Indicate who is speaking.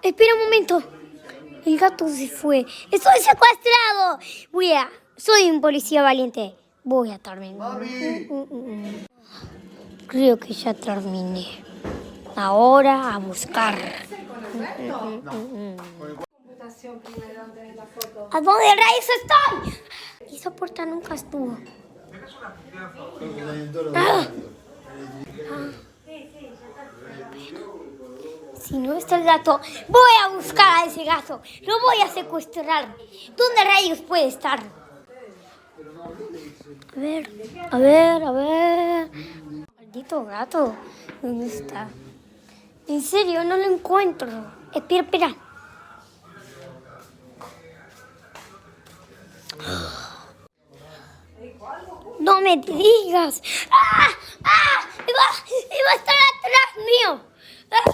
Speaker 1: Espera un momento. El gato se fue. ¡Estoy secuestrado! Soy un policía valiente. Voy a terminar. Creo que ya terminé. Ahora a buscar. ¿A dónde rayos estoy? Esa puerta nunca estuvo. Si no está el gato, voy a buscar a ese gato. Lo voy a secuestrar. ¿Dónde rayos puede estar? A ver. Maldito gato. ¿Dónde está? En serio, no lo encuentro. Espera. No me digas. ¡Ah! ¡Ah! ¡Iba a estar atrás mío! ¡Ah!